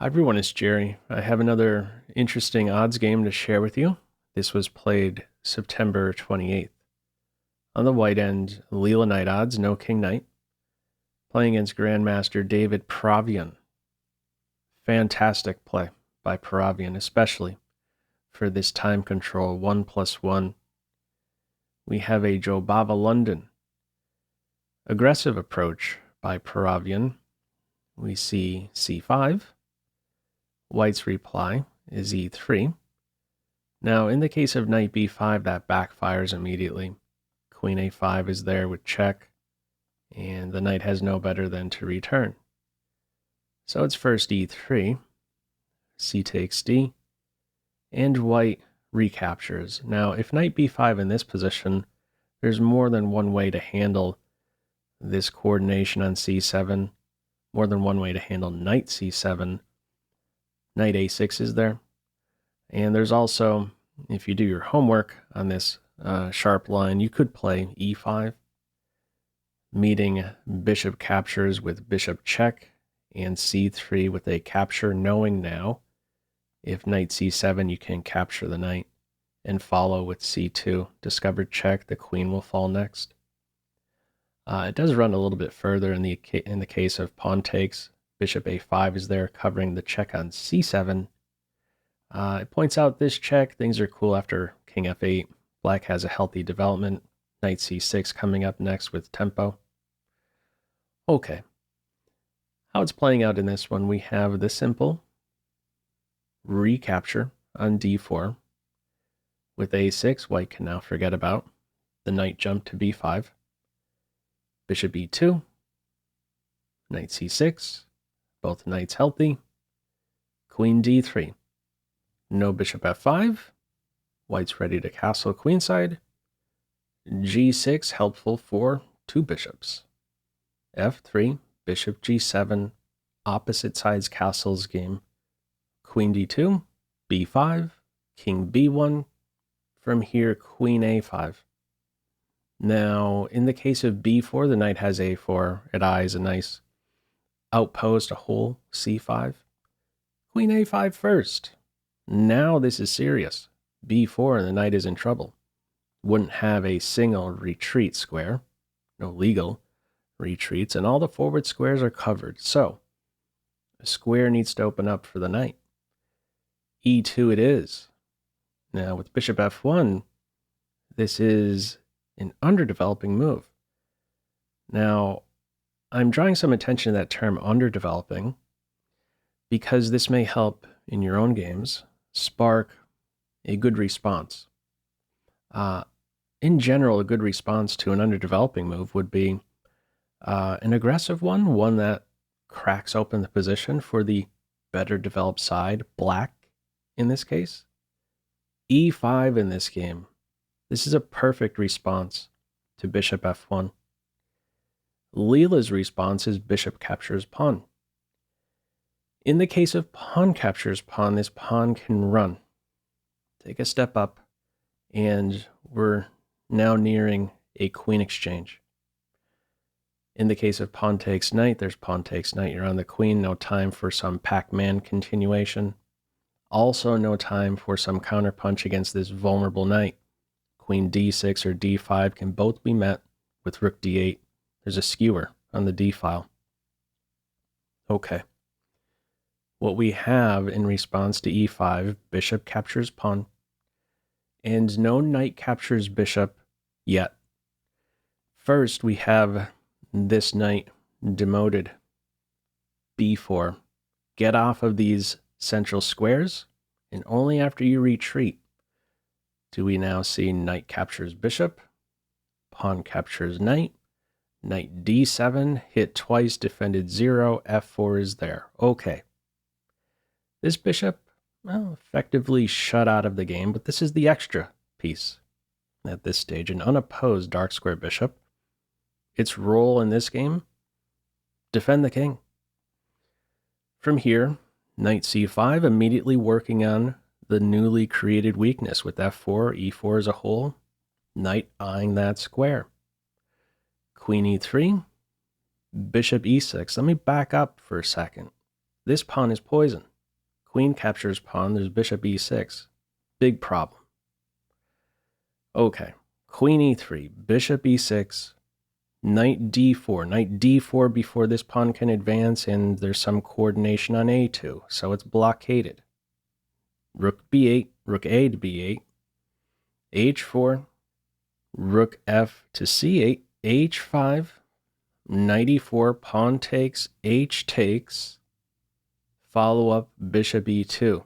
Hi everyone, it's Jerry. I have another interesting odds game to share with you. This was played September 28th. On the white end, LeelaKnightOdds, no king knight, playing against Grandmaster David Paravyan. Fantastic play by Paravyan, especially for this time control 1+1. We have a Jobava London. Aggressive approach by Paravyan. We see c5. White's reply is e3. Now, in the case of knight b5, that backfires immediately. Queen a5 is there with check, and the knight has no better than to return. So it's first e3, c takes d, and white recaptures. Now, if knight b5 in this position, there's more than one way to handle this coordination on c7, more than one way to handle knight c7. Knight a6 is there. And there's also, if you do your homework on this sharp line, you could play e5, meeting bishop captures with bishop check, and c3 with a capture, knowing now if knight c7 you can capture the knight, and follow with c2. Discovered check, the queen will fall next. It does run a little bit further in the case of pawn takes. Bishop a5 is there covering the check on c7. It points out this check, things are cool after king f8. Black has a healthy development. Knight c6 coming up next with tempo. Okay. How it's playing out in this one, we have the simple recapture on d4. With a6, white can now forget about the knight jump to b5. Bishop e2. Knight c6. Both knights healthy. Queen d3. No bishop f5. White's ready to castle queenside. g6 helpful for two bishops. f3, bishop g7, opposite sides castles game. Queen d2, b5, king b1. From here, queen a5. Now, in the case of b4, the knight has a4. It eyes a nice outpost, a whole c5. Queen a5 first. Now this is serious. b4 and the knight is in trouble. Wouldn't have a single retreat square. No legal retreats, and all the forward squares are covered. So, a square needs to open up for the knight. e2 it is. Now with bishop f1, this is an underdeveloping move. Now, I'm drawing some attention to that term underdeveloping because this may help in your own games spark a good response. In general, a good response to an underdeveloping move would be an aggressive one that cracks open the position for the better developed side, black in this case. e5 in this game. This is a perfect response to bishop f1. Leela's response is bishop captures pawn. In the case of pawn captures pawn, this pawn can run. Take a step up, and we're now nearing a queen exchange. In the case of pawn takes knight, there's pawn takes knight. You're on the queen, no time for some Pac-Man continuation. Also no time for some counterpunch against this vulnerable knight. Queen d6 or d5 can both be met with rook d8. There's a skewer on the d file. Okay. What we have in response to e5, bishop captures pawn, and no knight captures bishop yet. First, we have this knight demoted. b4. Get off of these central squares, and only after you retreat do we now see knight captures bishop, pawn captures knight, knight d7, hit twice, defended 0, f4 is there. Okay. This bishop, well, effectively shut out of the game, but this is the extra piece at this stage, an unopposed dark square bishop. Its role in this game, defend the king. From here, knight c5, immediately working on the newly created weakness with f4, e4 as a whole, knight eyeing that square. Queen e3, bishop e6. Let me back up for a second. This pawn is poison. Queen captures pawn, there's bishop e6. Big problem. Okay, queen e3, bishop e6, knight d4. Knight d4 before this pawn can advance, and there's some coordination on a2, so it's blockaded. Rook b8, rook a to b8, h4, rook f to c8, h5, knight e4, pawn takes, h takes, follow up bishop e2.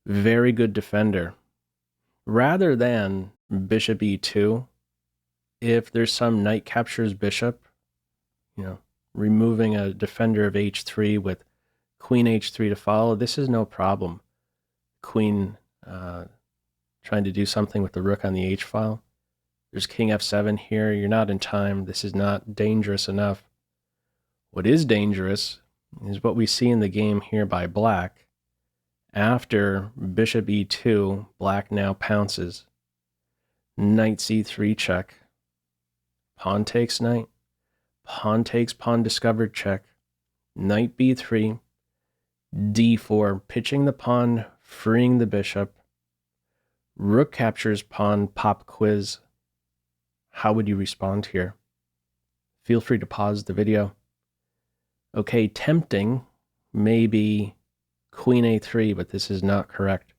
Very good defender. Rather than bishop e2, if there's some knight captures bishop, removing a defender of h3 with queen h3 to follow, this is no problem. Queen trying to do something with the rook on the h file. There's king f7 here. You're not in time. This is not dangerous enough. What is dangerous is what we see in the game here by black. After bishop e2, black now pounces. Knight c3 check. Pawn takes knight. Pawn takes pawn discovered check. Knight b3. d4, pitching the pawn, freeing the bishop. Rook captures pawn, pop quiz. How would you respond here? Feel free to pause the video. Okay, tempting, maybe queen a3, but this is not correct.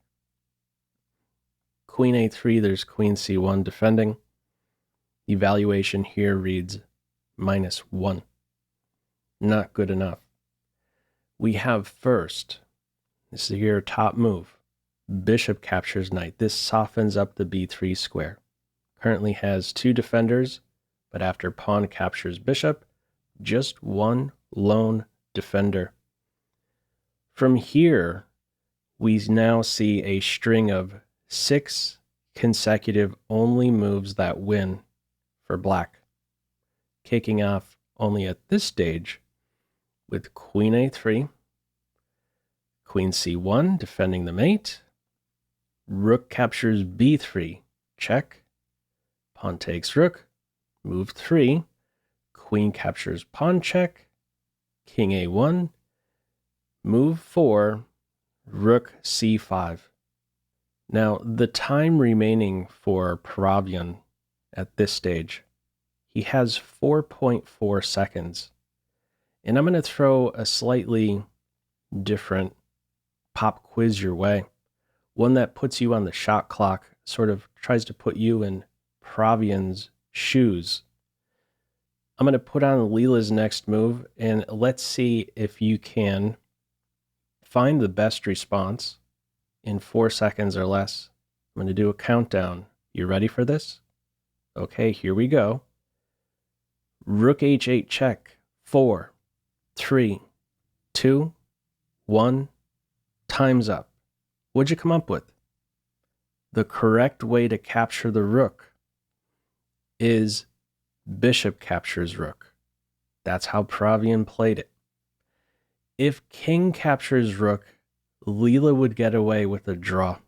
Queen a3, there's queen c1 defending. Evaluation here reads -1. Not good enough. We have first, this is your top move, bishop captures knight. This softens up the b3 square. Currently has 2 defenders, but after pawn captures bishop, just one lone defender. From here, we now see a string of 6 consecutive only moves that win for black, kicking off only at this stage with queen a3, queen c1 defending the mate, rook captures b3, check, pawn takes rook, move 3, queen captures pawn check, king a1, move 4, rook c5. Now, the time remaining for Paravyan at this stage, he has 4.4 seconds. And I'm going to throw a slightly different pop quiz your way. One that puts you on the shot clock, sort of tries to put you in Paravyan's shoes. I'm going to put on Leela's next move, and let's see if you can find the best response in 4 seconds or less. I'm going to do a countdown. You ready for this? Okay, here we go. Rook h8 check. 4, 3, 2, 1. Time's up. What'd you come up with? The correct way to capture the rook is bishop captures rook. That's how Paravyan played it. If king captures rook, Leela would get away with a draw.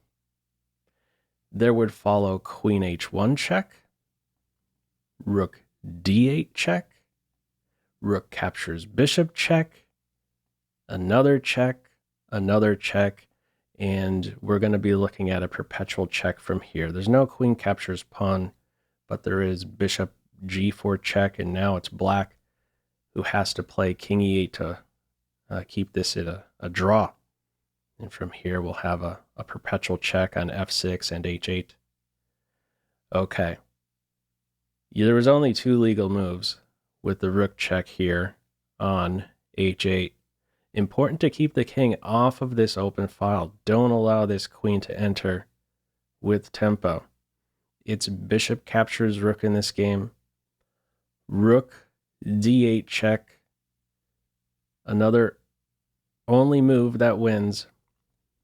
There would follow queen h1 check, rook d8 check, rook captures bishop check, another check, and we're going to be looking at a perpetual check from here. There's no queen captures pawn, but there is bishop g4 check, and now it's black who has to play king e8 to keep this at a draw. And from here, we'll have a perpetual check on f6 and h8. Okay. There was only 2 legal moves with the rook check here on h8. Important to keep the king off of this open file. Don't allow this queen to enter with tempo. It's bishop captures rook in this game. Rook d8 check. Another only move that wins,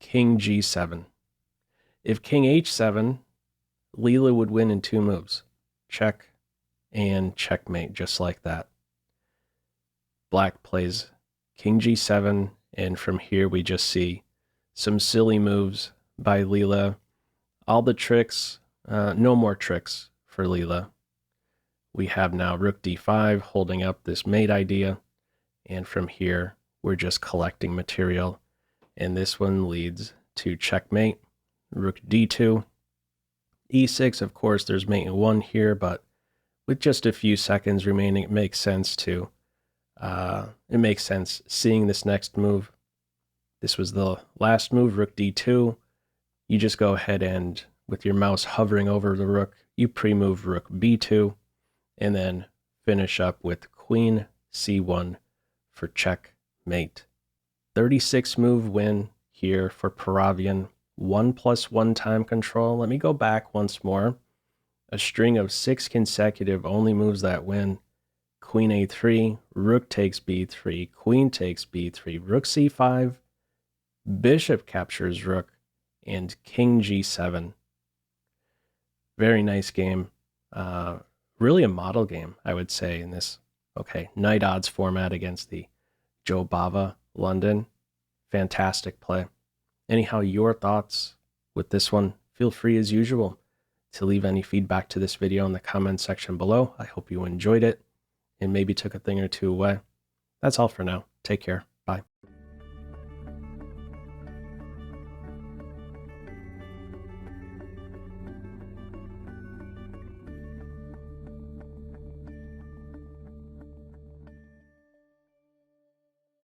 king g7. If king h7, Leela would win in 2 moves. Check and checkmate, just like that. Black plays king g7, and from here we just see some silly moves by Leela. All the tricks, no more tricks for Leela. We have now rook d5 holding up this mate idea, and from here we're just collecting material. And this one leads to checkmate. Rook d2. e6, of course, there's mate 1 here, but with just a few seconds remaining, it makes sense seeing this next move. This was the last move, rook d2. You just go ahead and, with your mouse hovering over the rook, you pre-move rook b2, and then finish up with queen c1 for checkmate. 36 move win here for Paravyan. 1+1 time control. Let me go back once more. A string of 6 consecutive only moves that win. Queen a3, rook takes b3, queen takes b3, rook c5, bishop captures rook, and king g7. Very nice game. Really a model game, I would say, in this night odds format against the Jobava London. Fantastic play. Anyhow, your thoughts with this one, feel free as usual to leave any feedback to this video in the comment section below. I hope you enjoyed it and maybe took a thing or two away. That's all for now. Take care.